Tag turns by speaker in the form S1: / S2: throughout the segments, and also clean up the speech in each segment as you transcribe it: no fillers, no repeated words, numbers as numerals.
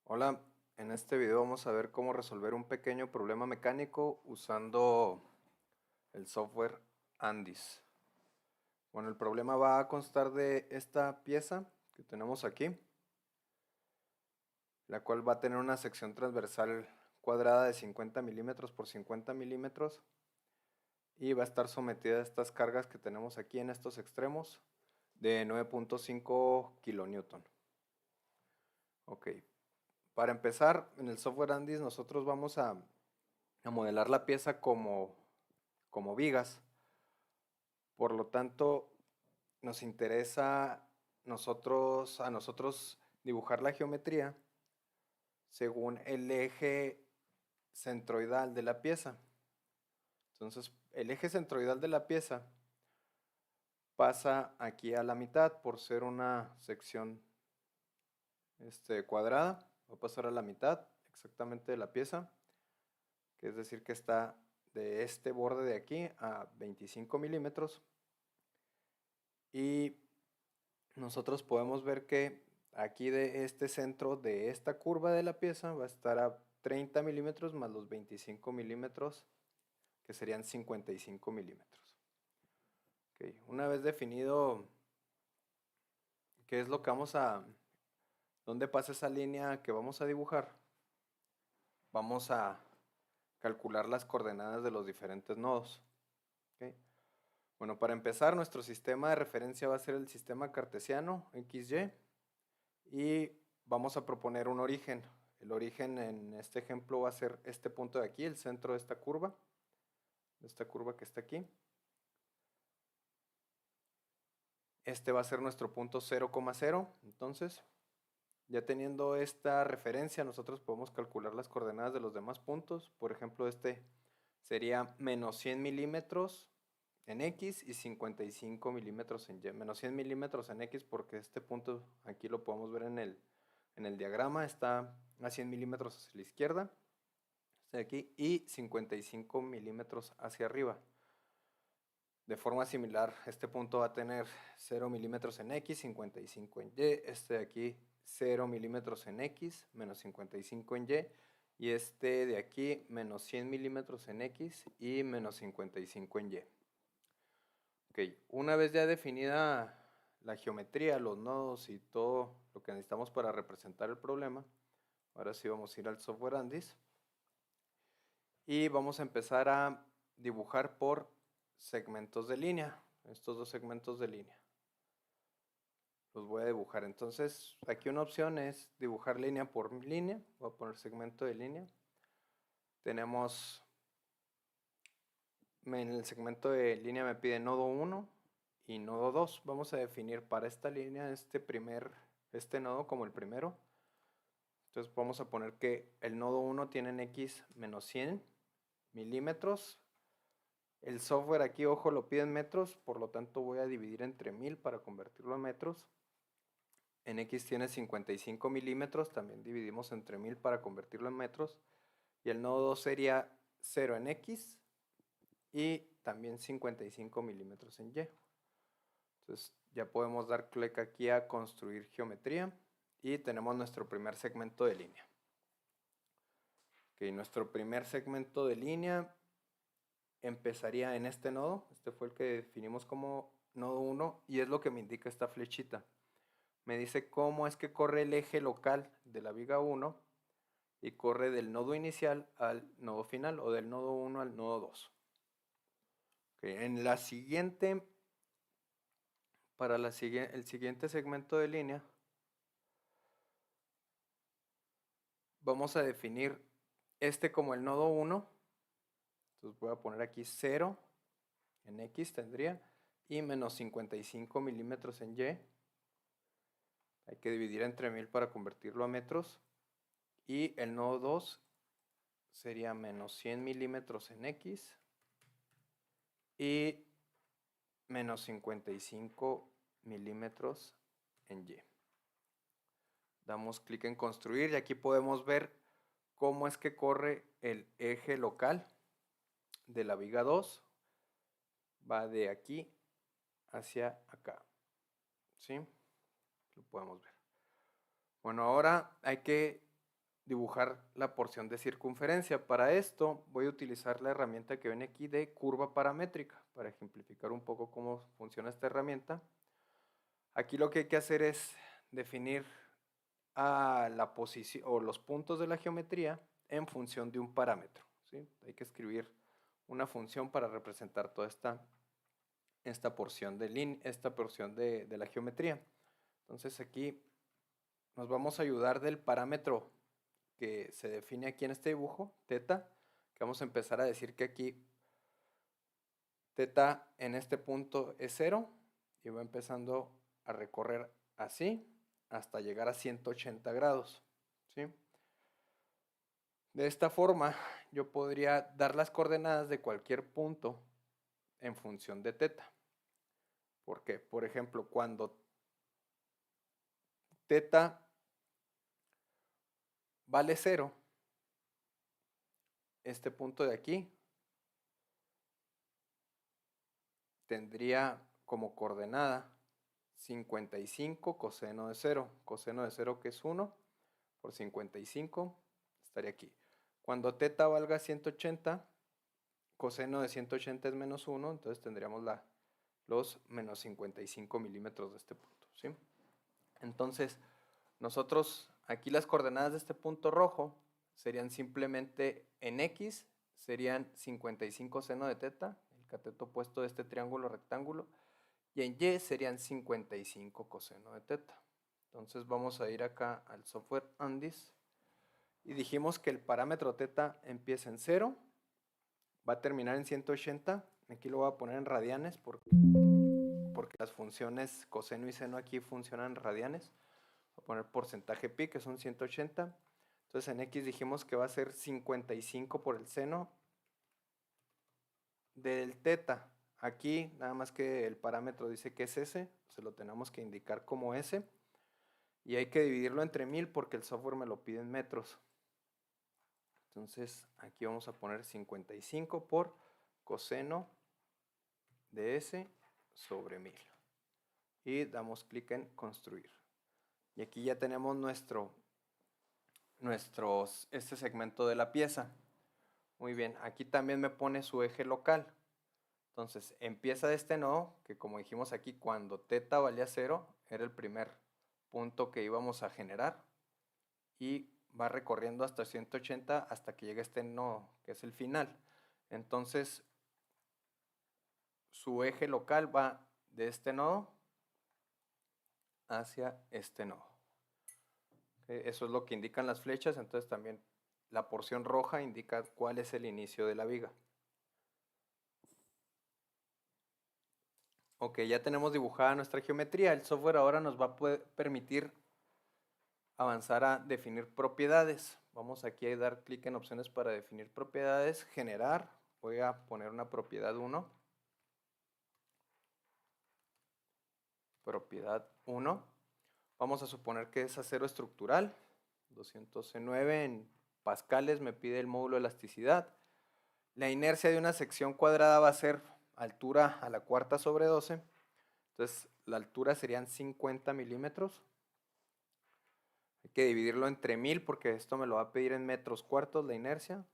S1: Hola, en este video vamos a ver cómo resolver un pequeño problema mecánico usando el software Andis. Bueno, el problema va a constar de esta pieza que tenemos aquí, la cual va a tener una sección transversal cuadrada de 50 milímetros por 50 milímetros y va a estar sometida a estas cargas que tenemos aquí en estos extremos de 9.5 kilonewton. Ok, para empezar, en el software Andis nosotros vamos a modelar la pieza como vigas. Por lo tanto, nos interesa a nosotros dibujar la geometría según el eje centroidal de la pieza. Entonces, el eje centroidal de la pieza pasa aquí a la mitad por ser una sección cuadrada. Va a pasar a la mitad exactamente de la pieza, que es decir que está de este borde de aquí a 25 milímetros. Y nosotros podemos ver que aquí de este centro de esta curva de la pieza va a estar a 30 milímetros más los 25 milímetros, que serían 55 milímetros. Okay. Una vez definido qué es lo que dónde pasa esa línea que vamos a dibujar, vamos a calcular las coordenadas de los diferentes nodos. Okay. Bueno, para empezar, nuestro sistema de referencia va a ser el sistema cartesiano, XY, y vamos a proponer un origen. El origen en este ejemplo va a ser este punto de aquí, el centro de esta curva que está aquí. Este va a ser nuestro punto 0,0. Entonces, ya teniendo esta referencia, nosotros podemos calcular las coordenadas de los demás puntos. Por ejemplo, este sería menos 100 milímetros en X y 55 milímetros en Y. Menos 100 milímetros en X porque este punto aquí lo podemos ver en el diagrama, está a 100 milímetros hacia la izquierda, está aquí, y 55 milímetros hacia arriba. De forma similar, este punto va a tener 0 milímetros en X, 55 en Y, este de aquí 0 milímetros en X, menos 55 en Y, y este de aquí menos 100 milímetros en X y menos 55 en Y. Ok, una vez ya definida la geometría, los nodos y todo lo que necesitamos para representar el problema, ahora sí vamos a ir al software Andis y vamos a empezar a dibujar por segmentos de línea, estos dos segmentos de línea. Los voy a dibujar. Entonces, aquí una opción es dibujar línea por línea. Voy a poner segmento de línea. Tenemos, en el segmento de línea me pide nodo 1 y nodo 2. Vamos a definir para esta línea este nodo como el primero. Entonces vamos a poner que el nodo 1 tiene en X menos 100 milímetros. El software aquí, ojo, lo pide en metros, por lo tanto voy a dividir entre 1000 para convertirlo a metros. En X tiene 55 milímetros, también dividimos entre 1000 para convertirlo en metros. Y el nodo 2 sería 0 en X y también 55 milímetros en Y. Entonces ya podemos dar clic aquí a construir geometría y tenemos nuestro primer segmento de línea. Ok, nuestro primer segmento de línea empezaría en este nodo. Este fue el que definimos como nodo 1 y es lo que me indica esta flechita. Me dice cómo es que corre el eje local de la viga 1 y corre del nodo inicial al nodo final o del nodo 1 al nodo 2. Okay, en la siguiente, el siguiente segmento de línea, vamos a definir este como el nodo 1. Entonces voy a poner aquí 0 en X tendría y menos 55 milímetros en Y. Hay que dividir entre 1000 para convertirlo a metros. Y el nodo 2 sería menos 100 milímetros en X y menos 55 milímetros en Y. Damos clic en construir y aquí podemos ver cómo es que corre el eje local de la viga 2. Va de aquí hacia acá. ¿Sí? Lo podemos ver. Bueno, ahora hay que dibujar la porción de circunferencia. Para esto voy a utilizar la herramienta que viene aquí de curva paramétrica para ejemplificar un poco cómo funciona esta herramienta. Aquí lo que hay que hacer es definir a la posición o los puntos de la geometría en función de un parámetro, ¿sí? Hay que escribir una función para representar toda esta porción de la geometría. Entonces aquí nos vamos a ayudar del parámetro que se define aquí en este dibujo, teta, que vamos a empezar a decir que aquí teta en este punto es 0 y va empezando a recorrer así hasta llegar a 180 grados, ¿sí? De esta forma yo podría dar las coordenadas de cualquier punto en función de teta. Porque, por ejemplo, cuando teta vale 0, este punto de aquí tendría como coordenada 55 coseno de 0. Coseno de 0 que es 1 por 55 estaría aquí. Cuando teta valga 180, coseno de 180 es menos 1, entonces tendríamos los menos 55 milímetros de este punto, ¿sí? Entonces, nosotros aquí las coordenadas de este punto rojo serían simplemente en X, serían 55 seno de teta, el cateto opuesto de este triángulo rectángulo, y en Y serían 55 coseno de teta. Entonces vamos a ir acá al software Andis y dijimos que el parámetro teta empieza en 0, va a terminar en 180, aquí lo voy a poner en radianes porque las funciones coseno y seno aquí funcionan en radianes. Voy a poner porcentaje pi, que son 180. Entonces en X dijimos que va a ser 55 por el seno del teta. Aquí nada más que el parámetro dice que es S, se lo tenemos que indicar como S. Y hay que dividirlo entre 1000 porque el software me lo pide en metros. Entonces aquí vamos a poner 55 por coseno de S sobre 1000. Y damos clic en construir. Y aquí ya tenemos este segmento de la pieza. Muy bien, aquí también me pone su eje local. Entonces empieza de este nodo, que como dijimos aquí, cuando teta valía 0, era el primer punto que íbamos a generar. Y va recorriendo hasta 180 hasta que llegue a este nodo, que es el final. Entonces su eje local va de este nodo hacia este nodo. Eso es lo que indican las flechas, entonces también la porción roja indica cuál es el inicio de la viga. Ok, ya tenemos dibujada nuestra geometría. El software ahora nos va a permitir avanzar a definir propiedades. Vamos aquí a dar clic en opciones para definir propiedades, generar. Voy a poner una propiedad 1. Propiedad 1. Vamos a suponer que es acero estructural. 209 en pascales me pide el módulo de elasticidad. La inercia de una sección cuadrada va a ser altura a la cuarta sobre 12. Entonces la altura serían 50 milímetros. Hay que dividirlo entre 1000 porque esto me lo va a pedir en metros cuartos la inercia.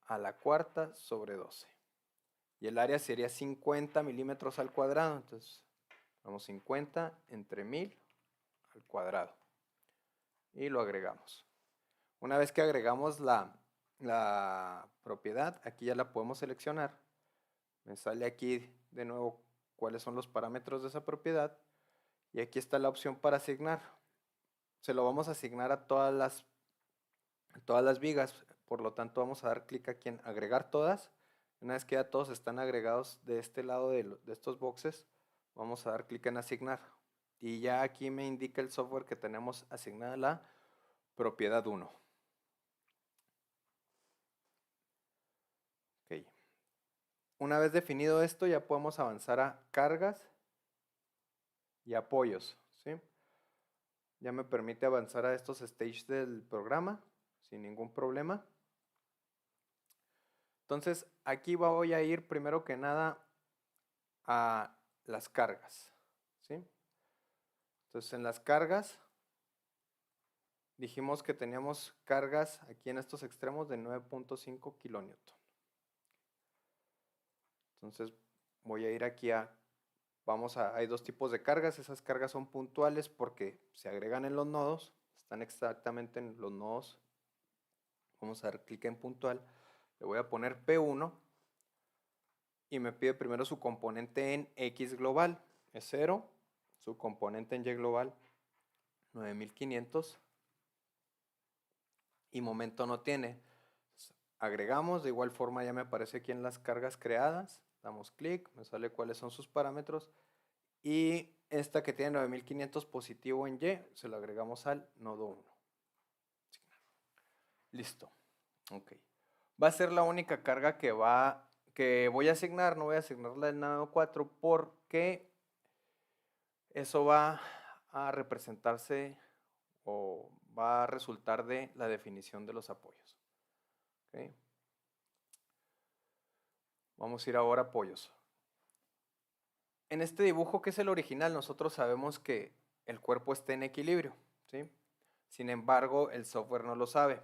S1: A la cuarta sobre 12. Y el área sería 50 milímetros al cuadrado. Entonces vamos 50 entre 1000 al cuadrado. Y lo agregamos. Una vez que agregamos la propiedad, aquí ya la podemos seleccionar. Me sale aquí de nuevo cuáles son los parámetros de esa propiedad. Y aquí está la opción para asignar. Se lo vamos a asignar a todas las vigas. Por lo tanto, vamos a dar clic aquí en agregar todas. Una vez que ya todos están agregados de este lado de estos boxes, vamos a dar clic en asignar. Y ya aquí me indica el software que tenemos asignada la propiedad 1. Okay. Una vez definido esto, ya podemos avanzar a cargas y apoyos, ¿sí? Ya me permite avanzar a estos stages del programa sin ningún problema. Entonces, aquí voy a ir primero que nada a las cargas, ¿sí? Entonces, en las cargas dijimos que teníamos cargas aquí en estos extremos de 9.5 kilonewton. Entonces voy a ir aquí hay dos tipos de cargas. Esas cargas son puntuales porque se agregan en los nodos, están exactamente en los nodos. Vamos a dar clic en puntual, le voy a poner P1 y me pide primero su componente en X global, es 0, su componente en Y global 9500 y momento no tiene. Agregamos, de igual forma ya me aparece aquí en las cargas creadas, damos clic, me sale cuáles son sus parámetros y esta que tiene 9500 positivo en Y se lo agregamos al nodo 1. Listo. Ok. Va a ser la única carga que voy a asignar, no voy a asignarla al nodo 4 porque eso va a representarse o va a resultar de la definición de los apoyos. Okay. Vamos a ir ahora a apoyos. En este dibujo, que es el original, nosotros sabemos que el cuerpo está en equilibrio, ¿sí? Sin embargo, el software no lo sabe.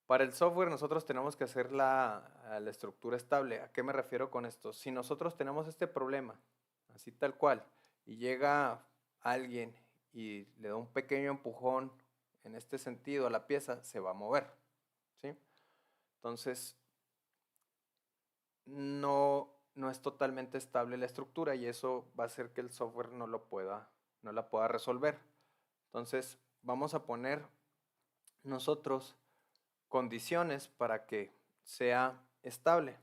S1: Para el software nosotros tenemos que hacer la estructura estable. ¿A qué me refiero con esto? Si nosotros tenemos este problema, así tal cual, y llega alguien y le da un pequeño empujón en este sentido a la pieza, se va a mover, ¿sí? Entonces, no es totalmente estable la estructura y eso va a hacer que el software no la pueda resolver. Entonces, vamos a poner nosotros condiciones para que sea estable.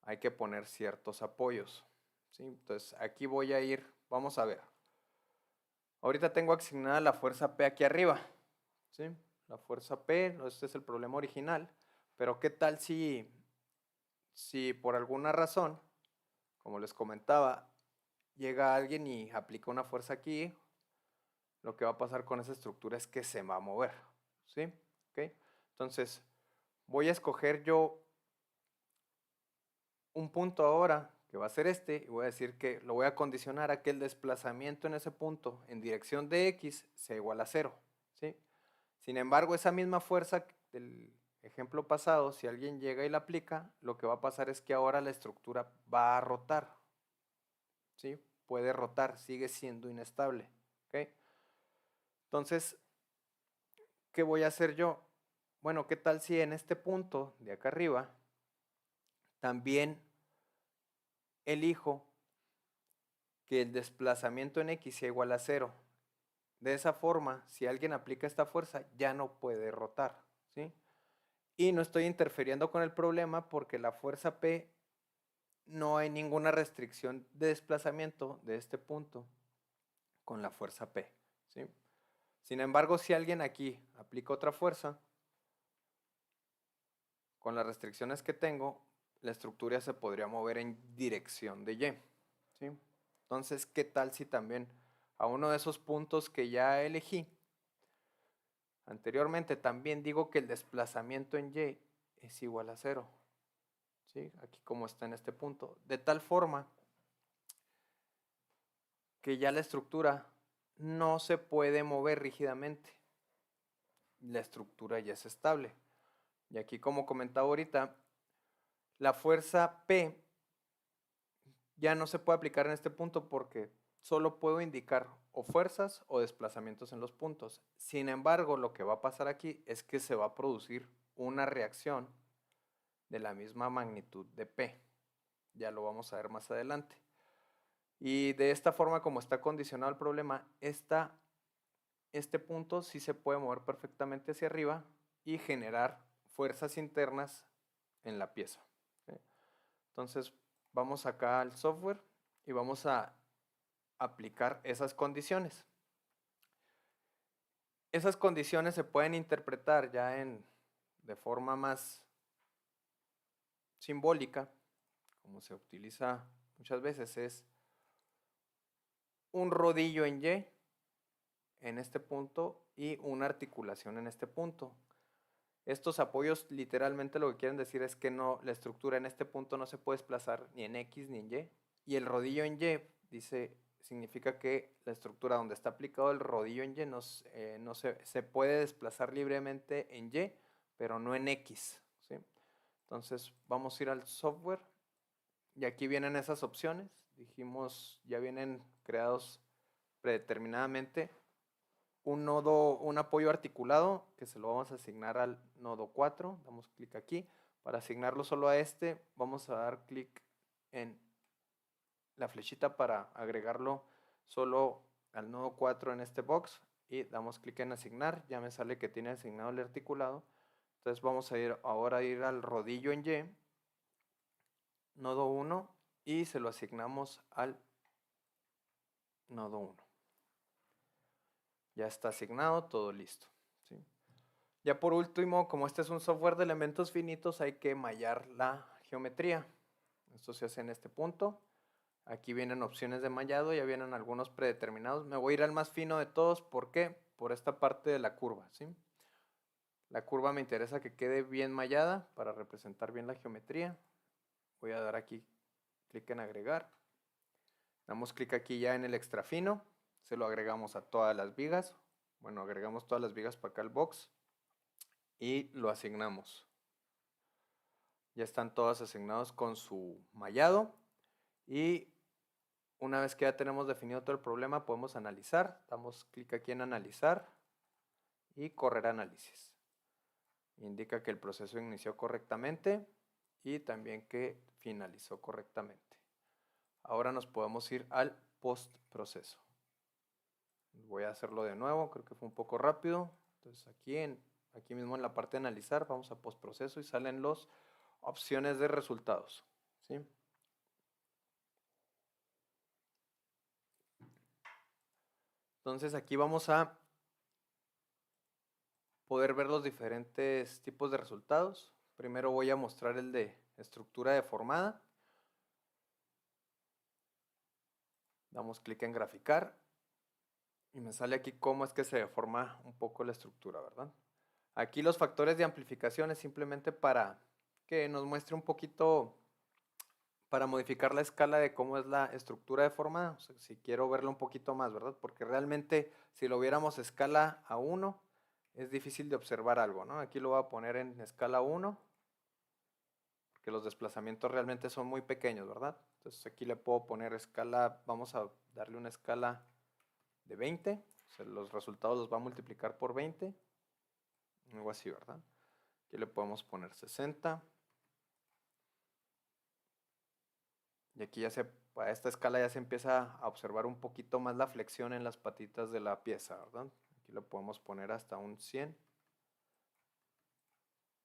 S1: Hay que poner ciertos apoyos, ¿sí? Entonces aquí voy a ir, vamos a ver. Ahorita tengo asignada la fuerza P aquí arriba, ¿sí? La fuerza P, este es el problema original, pero ¿qué tal si por alguna razón, como les comentaba, llega alguien y aplica una fuerza aquí? Lo que va a pasar con esa estructura es que se va a mover, ¿sí? ¿Okay? Entonces, voy a escoger yo un punto ahora, que va a ser este, y voy a decir que lo voy a condicionar a que el desplazamiento en ese punto en dirección de X sea igual a 0, ¿sí? Sin embargo, esa misma fuerza del ejemplo pasado, si alguien llega y la aplica, lo que va a pasar es que ahora la estructura va a rotar, ¿sí? Puede rotar, sigue siendo inestable, ¿ok? Entonces, ¿qué voy a hacer yo? Bueno, ¿qué tal si en este punto de acá arriba también elijo que el desplazamiento en X sea igual a 0? De esa forma, si alguien aplica esta fuerza, ya no puede rotar, ¿sí? Y no estoy interfiriendo con el problema porque la fuerza P no hay ninguna restricción de desplazamiento de este punto con la fuerza P, ¿sí? Sin embargo, si alguien aquí aplica otra fuerza, con las restricciones que tengo, la estructura se podría mover en dirección de Y, ¿sí? Entonces, ¿qué tal si también a uno de esos puntos que ya elegí anteriormente también digo que el desplazamiento en Y es igual a 0, ¿sí? Aquí como está en este punto, de tal forma que ya la estructura no se puede mover rígidamente, la estructura ya es estable. Y aquí, como comentaba ahorita, la fuerza P ya no se puede aplicar en este punto porque solo puedo indicar o fuerzas o desplazamientos en los puntos. Sin embargo, lo que va a pasar aquí es que se va a producir una reacción de la misma magnitud de P. Ya lo vamos a ver más adelante. Y de esta forma, como está condicionado el problema, este punto sí se puede mover perfectamente hacia arriba y generar fuerzas internas en la pieza, ¿sí? Entonces, vamos acá al software y vamos a aplicar esas condiciones. Esas condiciones se pueden interpretar ya de forma más simbólica, como se utiliza muchas veces, es un rodillo en Y en este punto y una articulación en este punto. Estos apoyos literalmente lo que quieren decir es que no, la estructura en este punto no se puede desplazar ni en X ni en Y. Y el rodillo en Y dice significa que la estructura donde está aplicado el rodillo en Y no se puede desplazar libremente en Y, pero no en X, ¿sí? Entonces vamos a ir al software y aquí vienen esas opciones. Dijimos, ya vienen creados predeterminadamente un nodo, un apoyo articulado que se lo vamos a asignar al nodo 4. Damos clic aquí. Para asignarlo solo a este, vamos a dar clic en la flechita para agregarlo solo al nodo 4 en este box y damos clic en asignar. Ya me sale que tiene asignado el articulado. Entonces vamos a ir ahora al rodillo en Y, nodo 1, y se lo asignamos al nodo 1. Ya está asignado, todo listo, ¿sí? Ya por último, como este es un software de elementos finitos, hay que mallar la geometría. Esto se hace en este punto. Aquí vienen opciones de mallado, ya vienen algunos predeterminados. Me voy a ir al más fino de todos, ¿por qué? Por esta parte de la curva, ¿sí? La curva me interesa que quede bien mallada para representar bien la geometría. Voy a dar aquí clic en agregar. Damos clic aquí ya en el extra fino. Se lo agregamos a todas las vigas. Bueno, agregamos todas las vigas para acá al box y lo asignamos. Ya están todas asignados con su mallado y una vez que ya tenemos definido todo el problema podemos analizar. Damos clic aquí en analizar y correr análisis. Indica que el proceso inició correctamente y también que finalizó correctamente. Ahora nos podemos ir al post proceso. Voy a hacerlo de nuevo, creo que fue un poco rápido. Entonces aquí mismo en la parte de analizar vamos a post proceso y salen las opciones de resultados, ¿sí? Entonces aquí vamos a poder ver los diferentes tipos de resultados. Primero voy a mostrar el de estructura deformada. Damos clic en graficar y me sale aquí cómo es que se deforma un poco la estructura, ¿verdad? Aquí los factores de amplificación es simplemente para que nos muestre un poquito, para modificar la escala de cómo es la estructura deformada. O sea, si quiero verlo un poquito más, ¿verdad? Porque realmente si lo viéramos escala a 1, es difícil de observar algo, ¿no? Aquí lo voy a poner en escala 1, porque los desplazamientos realmente son muy pequeños, ¿verdad? Entonces aquí le puedo poner escala, vamos a darle una escala de 20, o sea, los resultados los va a multiplicar por 20, algo así, ¿verdad? Aquí le podemos poner 60. Y aquí a esta escala ya se empieza a observar un poquito más la flexión en las patitas de la pieza, ¿verdad? Aquí lo podemos poner hasta un 100.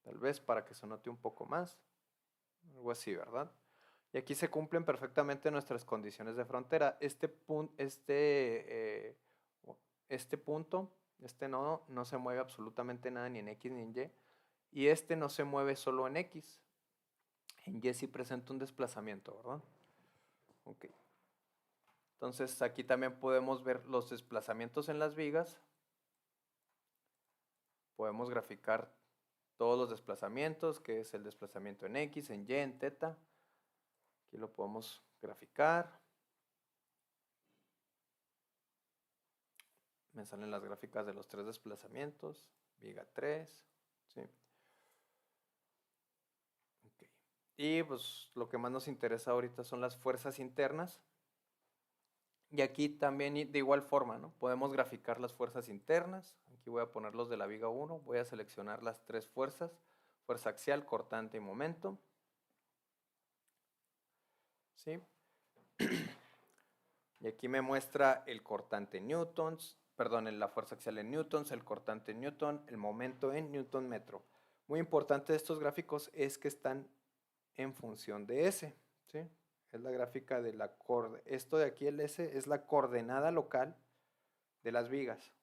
S1: Tal vez para que se note un poco más. Algo así, ¿verdad? Y aquí se cumplen perfectamente nuestras condiciones de frontera. Este punto, este nodo, no se mueve absolutamente nada ni en X ni en Y. Y este no se mueve solo en X. En Y sí presenta un desplazamiento, ¿verdad? Ok. Entonces aquí también podemos ver los desplazamientos en las vigas. Podemos graficar todos los desplazamientos, que es el desplazamiento en X, en Y, en teta. Aquí lo podemos graficar. Me salen las gráficas de los 3 desplazamientos. Viga 3. ¿Sí? Okay. Y pues lo que más nos interesa ahorita son las fuerzas internas. Y aquí también de igual forma, ¿no? Podemos graficar las fuerzas internas. Aquí voy a poner los de la viga 1. Voy a seleccionar las 3 fuerzas. Fuerza axial, cortante y momento. ¿Sí? Y aquí me muestra el cortante en newtons, perdón, la fuerza axial en newtons, el cortante en newton, el momento en newton metro. Muy importante de estos gráficos es que están en función de S, ¿sí? Es la gráfica de la esto de aquí, el S, es la coordenada local de las vigas.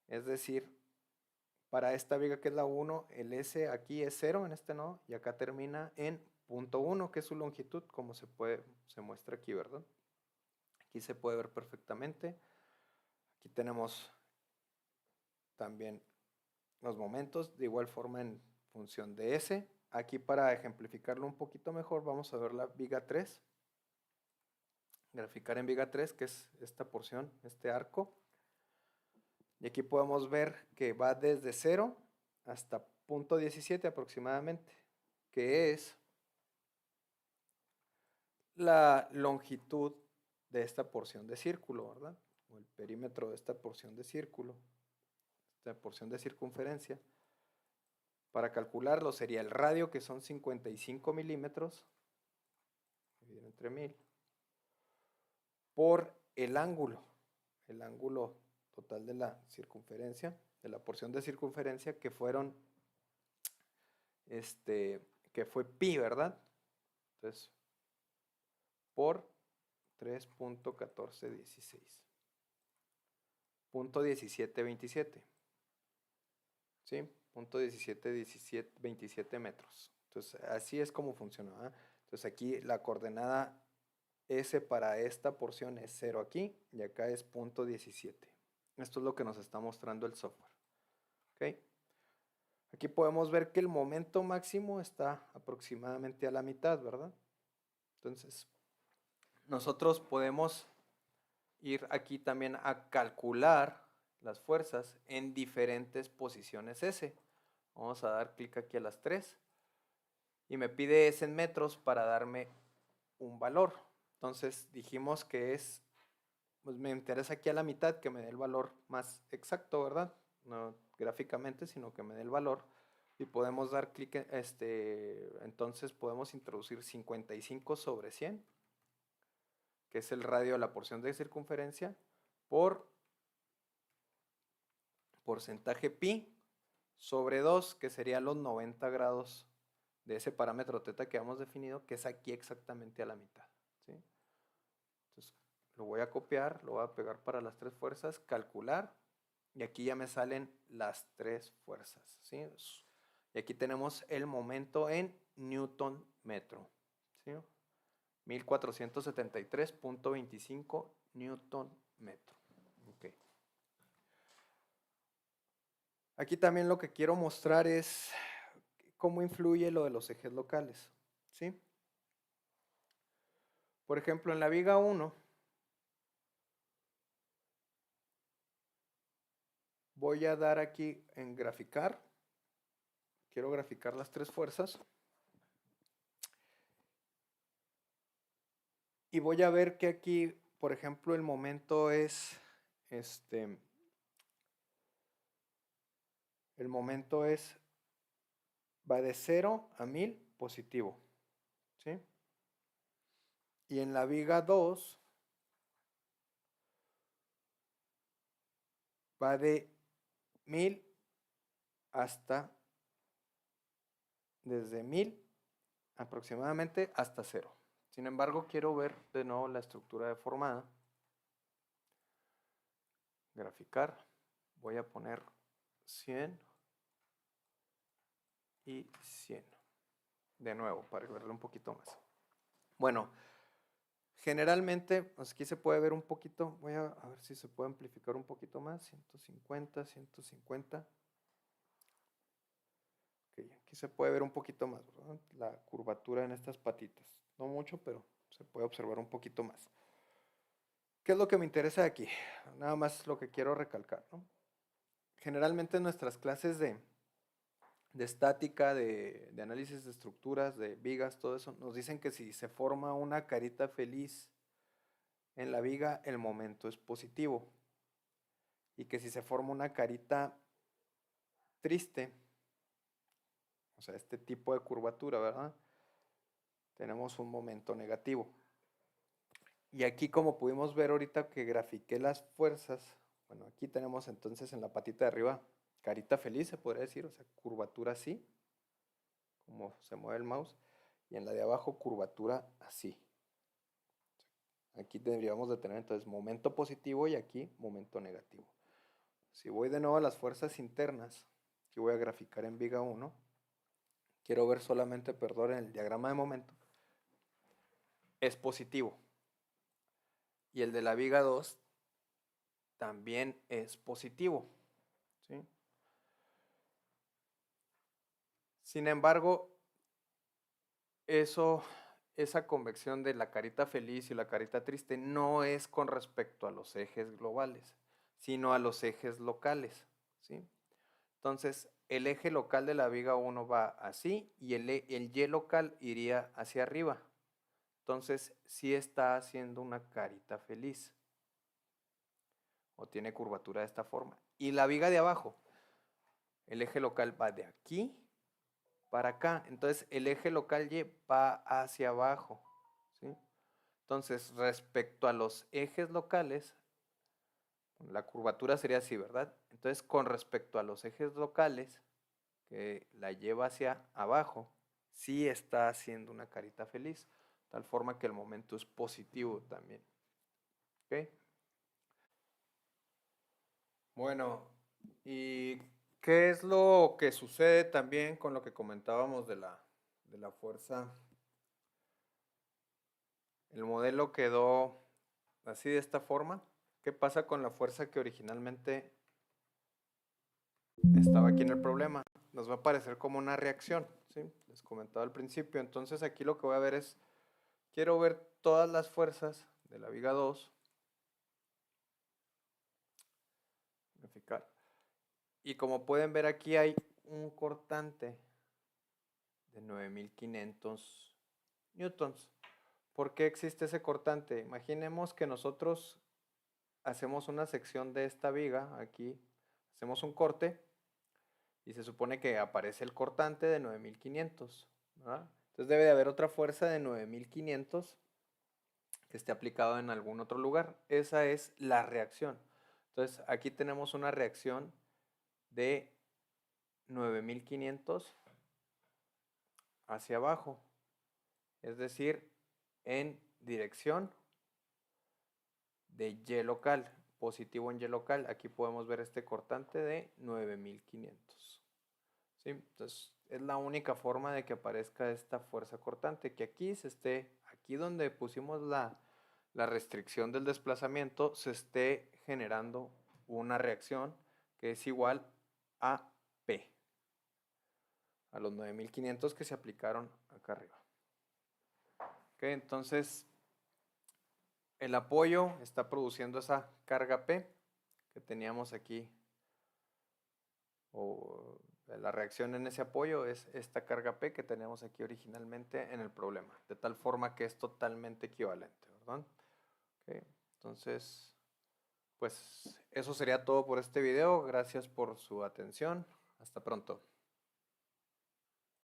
S1: Es decir, para esta viga que es la 1, el S aquí es 0 en este nodo y acá termina en punto 1, que es su longitud, como se muestra aquí, ¿verdad? Aquí se puede ver perfectamente. Aquí tenemos también los momentos, de igual forma en función de S. Aquí para ejemplificarlo un poquito mejor, vamos a ver la viga 3. Graficar en viga 3, que es esta porción, este arco. Y aquí podemos ver que va desde 0 hasta punto 17 aproximadamente, que es la longitud de esta porción de círculo, ¿verdad? O el perímetro de esta porción de círculo, esta porción de circunferencia. Para calcularlo sería el radio, que son 55 milímetros, dividido entre 1000, por el ángulo total de la circunferencia, de la porción de circunferencia, que fueron, que fue pi, ¿verdad? Entonces, por 3.1416. Punto 1727. ¿Sí? Punto 27 metros. Entonces, así es como funciona, ¿verdad? Entonces, aquí la coordenada S para esta porción es 0 aquí, y acá es punto 17. Esto es lo que nos está mostrando el software. ¿Ok? Aquí podemos ver que el momento máximo está aproximadamente a la mitad, ¿verdad? Entonces, nosotros podemos ir aquí también a calcular las fuerzas en diferentes posiciones S. Vamos a dar clic aquí a las 3 y me pide S en metros para darme un valor. Entonces dijimos que es, pues me interesa aquí a la mitad que me dé el valor más exacto, ¿verdad? No gráficamente, sino que me dé el valor. Y podemos dar clic, entonces podemos introducir 55 sobre 100, que es el radio de la porción de circunferencia, por porcentaje pi sobre 2, que serían los 90 grados de ese parámetro teta que hemos definido, que es aquí exactamente a la mitad, ¿sí? Entonces lo voy a copiar, lo voy a pegar para las 3 fuerzas, calcular, y aquí ya me salen las 3 fuerzas, ¿sí? Y aquí tenemos el momento en newton metro, ¿sí? 1473.25 newton metro. Okay. Aquí también lo que quiero mostrar es cómo influye lo de los ejes locales, ¿sí? Por ejemplo, en la viga 1 voy a dar aquí en graficar. Quiero graficar las 3 fuerzas. Y voy a ver que aquí, por ejemplo, el momento es, va de 0 a 1000 positivo, ¿sí? Y en la viga 2 va de 1000 hasta, desde 1000 aproximadamente hasta 0. Sin embargo, quiero ver de nuevo la estructura deformada. Graficar. Voy a poner 100 y 100. De nuevo, para verlo un poquito más. Bueno, generalmente, pues aquí se puede ver un poquito. Voy a ver si se puede amplificar un poquito más. 150, 150. Okay, aquí se puede ver un poquito más, ¿verdad? La curvatura en estas patitas. No mucho, pero se puede observar un poquito más. ¿Qué es lo que me interesa aquí? Nada más lo que quiero recalcar, ¿no? Generalmente en nuestras clases de estática, de análisis de estructuras, de vigas, todo eso, nos dicen que si se forma una carita feliz en la viga, el momento es positivo. Y que si se forma una carita triste, o sea, este tipo de curvatura, ¿verdad? Tenemos un momento negativo. Y aquí, como pudimos ver ahorita que grafiqué las fuerzas, bueno, aquí tenemos entonces en la patita de arriba carita feliz, se podría decir, o sea, curvatura así, como se mueve el mouse, y en la de abajo curvatura así. Aquí deberíamos de tener entonces momento positivo y aquí momento negativo. Si voy de nuevo a las fuerzas internas, que voy a graficar en viga 1, quiero ver solamente, perdón, en el diagrama de momento, es positivo. Y el de la viga 2 también es positivo, ¿sí? Sin embargo, eso esa convección de la carita feliz y la carita triste no es con respecto a los ejes globales, sino a los ejes locales, ¿sí? Entonces, el eje local de la viga 1 va así y el Y local iría hacia arriba. Entonces, sí está haciendo una carita feliz o tiene curvatura de esta forma. Y la viga de abajo, el eje local va de aquí para acá. Entonces, el eje local Y va hacia abajo, ¿sí? Entonces, respecto a los ejes locales, la curvatura sería así, ¿verdad? Entonces, con respecto a los ejes locales, que la lleva hacia abajo, sí está haciendo una carita feliz, tal forma que el momento es positivo también. ¿Ok? Bueno, ¿y qué es lo que sucede también con lo que comentábamos de la fuerza? El modelo quedó así de esta forma. ¿Qué pasa con la fuerza que originalmente estaba aquí en el problema? Nos va a aparecer como una reacción, ¿sí? Les comentaba al principio. Entonces aquí lo que voy a ver es, quiero ver todas las fuerzas de la viga 2. Verificar. Y como pueden ver aquí hay un cortante de 9500 newtons. ¿Por qué existe ese cortante? Imaginemos que nosotros hacemos una sección de esta viga, aquí hacemos un corte y se supone que aparece el cortante de 9500, ¿verdad? Entonces debe de haber otra fuerza de 9500 que esté aplicado en algún otro lugar. Esa es la reacción. Entonces aquí tenemos una reacción de 9500 hacia abajo, es decir, en dirección de Y local, positivo en Y local. Aquí podemos ver este cortante de 9500. ¿Sí? Entonces, es la única forma de que aparezca esta fuerza cortante, que aquí se esté, aquí donde pusimos la restricción del desplazamiento, se esté generando una reacción que es igual a P, a los 9500 que se aplicaron acá arriba. Ok, entonces el apoyo está produciendo esa carga P que teníamos aquí, o la reacción en ese apoyo es esta carga P que teníamos aquí originalmente en el problema, de tal forma que es totalmente equivalente, ¿verdad? Okay, entonces, pues eso sería todo por este video. Gracias por su atención. Hasta pronto.